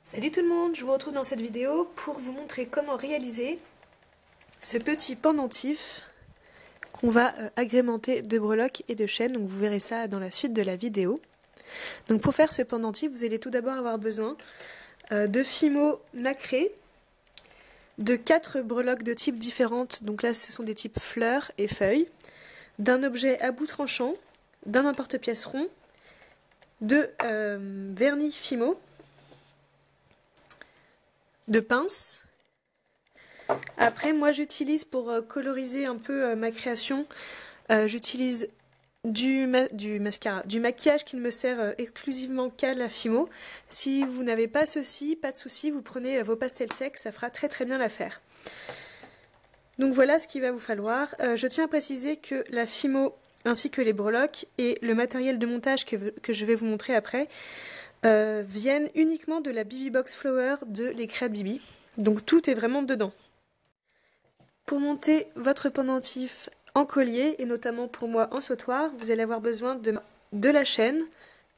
Salut tout le monde, je vous retrouve dans cette vidéo pour vous montrer comment réaliser ce petit pendentif qu'on va agrémenter de breloques et de chaînes. Donc vous verrez ça dans la suite de la vidéo. Donc pour faire ce pendentif, vous allez tout d'abord avoir besoin de fimo nacré, de 4 breloques de types différentes, donc là ce sont des types fleurs et feuilles, d'un objet à bout tranchant, d'un emporte-pièce rond, de vernis fimo, de pinces. Après, moi j'utilise pour coloriser un peu ma création, j'utilise du maquillage qui ne me sert exclusivement qu'à la fimo. Si vous n'avez pas ceci, pas de souci, vous prenez vos pastels secs, ça fera très bien l'affaire. Donc voilà ce qu'il va vous falloir. Je tiens à préciser que la fimo ainsi que les breloques et le matériel de montage que je vais vous montrer après viennent uniquement de la BB Box Flower de Les Créas de Bibi. Donc tout est vraiment dedans. Pour monter votre pendentif en collier, et notamment pour moi en sautoir, vous allez avoir besoin de la chaîne,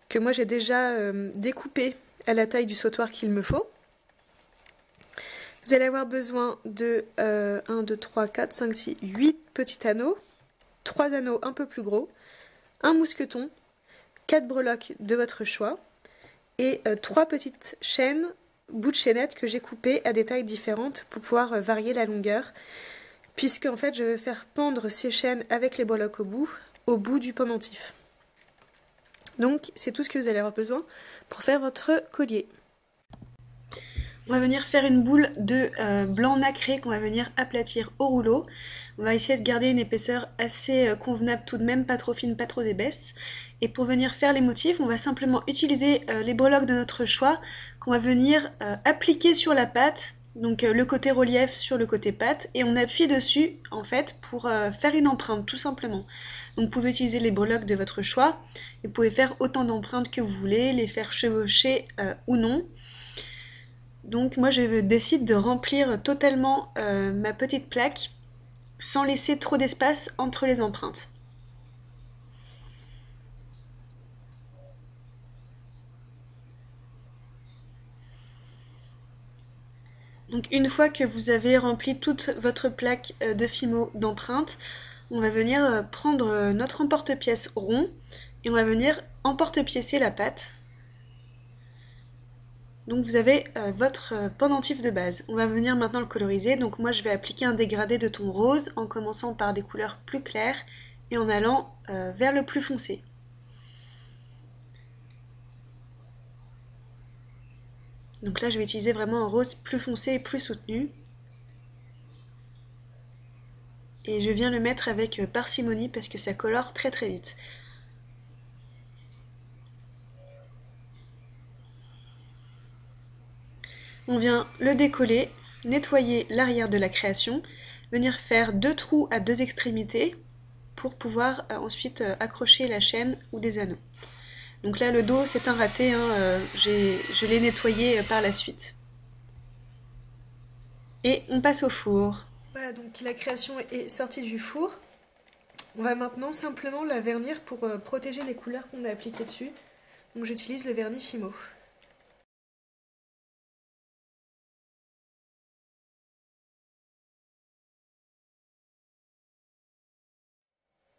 que moi j'ai déjà découpée à la taille du sautoir qu'il me faut. Vous allez avoir besoin de 1, 2, 3, 4, 5, 6, 8 petits anneaux, 3 anneaux un peu plus gros, un mousqueton, 4 breloques de votre choix, et 3 petites chaînes, bouts de chaînette que j'ai coupées à des tailles différentes pour pouvoir varier la longueur. Puisque en fait je vais faire pendre ces chaînes avec les breloques au bout du pendentif. Donc c'est tout ce que vous allez avoir besoin pour faire votre collier. On va venir faire une boule de blanc nacré qu'on va venir aplatir au rouleau. On va essayer de garder une épaisseur assez convenable tout de même, pas trop fine, pas trop épaisse. Et pour venir faire les motifs, on va simplement utiliser les breloques de notre choix qu'on va venir appliquer sur la pâte. Donc le côté relief sur le côté pâte, et on appuie dessus en fait pour faire une empreinte tout simplement. Donc vous pouvez utiliser les breloques de votre choix, et vous pouvez faire autant d'empreintes que vous voulez, les faire chevaucher ou non. Donc moi je décide de remplir totalement ma petite plaque sans laisser trop d'espace entre les empreintes. Donc une fois que vous avez rempli toute votre plaque de fimo d'empreintes, on va venir prendre notre emporte-pièce rond et on va venir emporte-piécer la pâte. Donc vous avez votre pendentif de base. On va venir maintenant le coloriser. Donc moi je vais appliquer un dégradé de ton rose en commençant par des couleurs plus claires et en allant vers le plus foncé. Donc là je vais utiliser vraiment un rose plus foncé et plus soutenu. Et je viens le mettre avec parcimonie parce que ça colore très vite. On vient le décoller, nettoyer l'arrière de la création, venir faire 2 trous à 2 extrémités pour pouvoir ensuite accrocher la chaîne ou des anneaux. Donc là le dos c'est un raté, hein, je l'ai nettoyé par la suite. Et on passe au four. Voilà, donc la création est sortie du four. On va maintenant simplement la vernir pour protéger les couleurs qu'on a appliquées dessus. Donc j'utilise le vernis Fimo.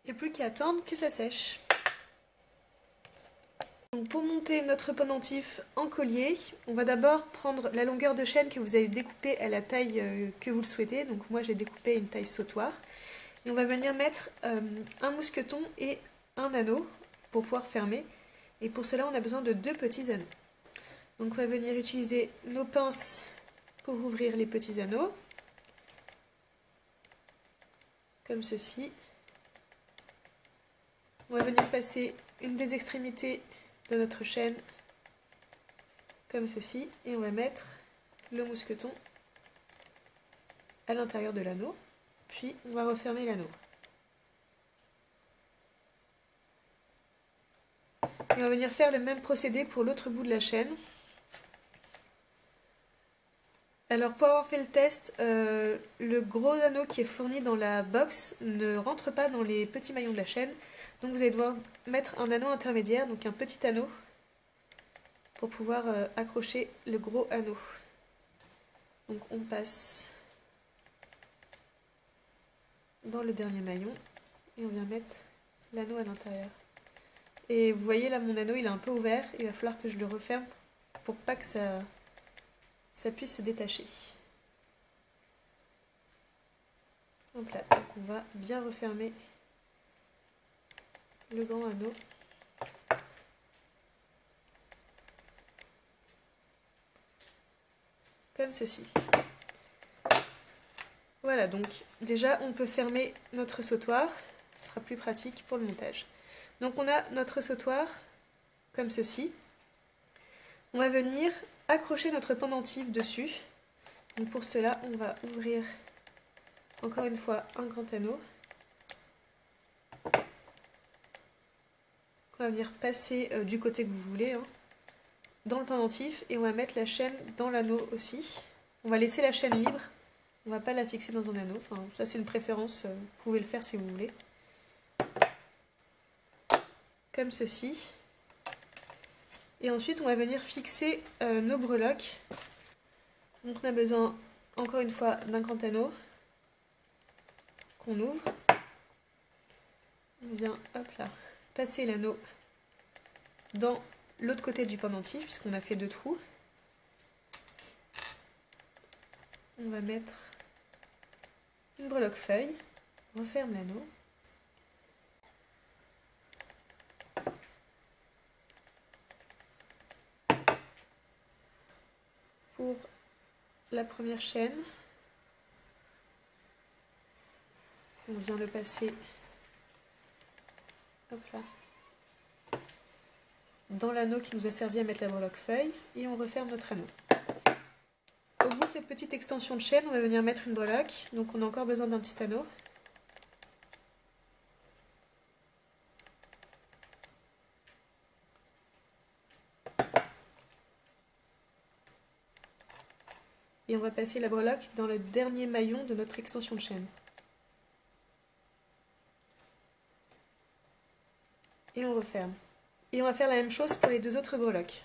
Il n'y a plus qu'à attendre que ça sèche. Donc pour monter notre pendentif en collier, on va d'abord prendre la longueur de chaîne que vous avez découpée à la taille que vous le souhaitez. Donc moi j'ai découpé une taille sautoir. Et on va venir mettre un mousqueton et un anneau pour pouvoir fermer. Et pour cela on a besoin de 2 petits anneaux. Donc on va venir utiliser nos pinces pour ouvrir les petits anneaux. Comme ceci. On va venir passer une des extrémités de notre chaîne comme ceci et on va mettre le mousqueton à l'intérieur de l'anneau, puis on va refermer l'anneau. Et on va venir faire le même procédé pour l'autre bout de la chaîne. Alors pour avoir fait le test, le gros anneau qui est fourni dans la box ne rentre pas dans les petits maillons de la chaîne, donc vous allez devoir mettre un anneau intermédiaire, donc un petit anneau pour pouvoir accrocher le gros anneau. Donc on passe dans le dernier maillon et on vient mettre l'anneau à l'intérieur. Et vous voyez là mon anneau il est un peu ouvert, il va falloir que je le referme pour pas que ça puisse se détacher. Donc là, donc on va bien refermer le grand anneau. Comme ceci. Voilà, donc déjà on peut fermer notre sautoir, ce sera plus pratique pour le montage. Donc on a notre sautoir comme ceci. On va venir accrocher notre pendentif dessus. Donc pour cela, on va ouvrir encore une fois un grand anneau. On va venir passer du côté que vous voulez, hein, dans le pendentif et on va mettre la chaîne dans l'anneau aussi. On va laisser la chaîne libre, on va pas la fixer dans un anneau. Enfin, ça c'est une préférence, vous pouvez le faire si vous voulez. Comme ceci. Et ensuite on va venir fixer nos breloques. Donc on a besoin encore une fois d'un grand anneau qu'on ouvre. On vient hop là, passer l'anneau dans l'autre côté du pendentif puisqu'on a fait 2 trous. On va mettre une breloque feuille, on referme l'anneau. Pour la première chaîne, on vient le passer hop là, dans l'anneau qui nous a servi à mettre la breloque feuille et on referme notre anneau. Au bout de cette petite extension de chaîne, on va venir mettre une breloque, donc on a encore besoin d'un petit anneau. Et on va passer la breloque dans le dernier maillon de notre extension de chaîne. Et on referme. Et on va faire la même chose pour les 2 autres breloques.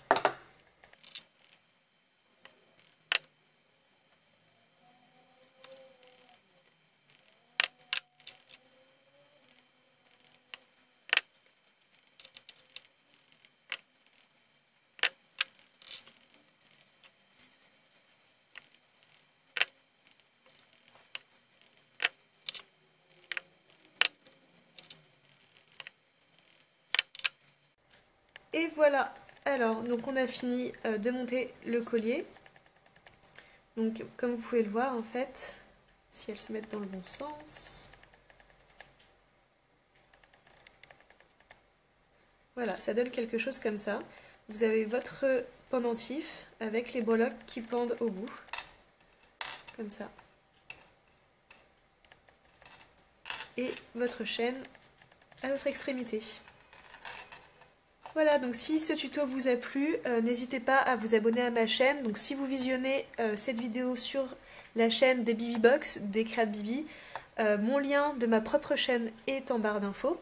Et voilà, alors donc on a fini de monter le collier. Donc comme vous pouvez le voir en fait, si elles se mettent dans le bon sens. Voilà, ça donne quelque chose comme ça. Vous avez votre pendentif avec les breloques qui pendent au bout. Comme ça. Et votre chaîne à l'autre extrémité. Voilà, donc si ce tuto vous a plu, n'hésitez pas à vous abonner à ma chaîne. Donc si vous visionnez cette vidéo sur la chaîne des Bibi Box, des Créa de Bibi, mon lien de ma propre chaîne est en barre d'infos.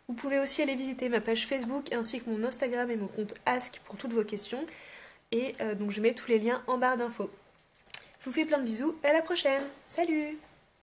Vous pouvez aussi aller visiter ma page Facebook ainsi que mon Instagram et mon compte Ask pour toutes vos questions. Et donc je mets tous les liens en barre d'infos. Je vous fais plein de bisous et à la prochaine. Salut!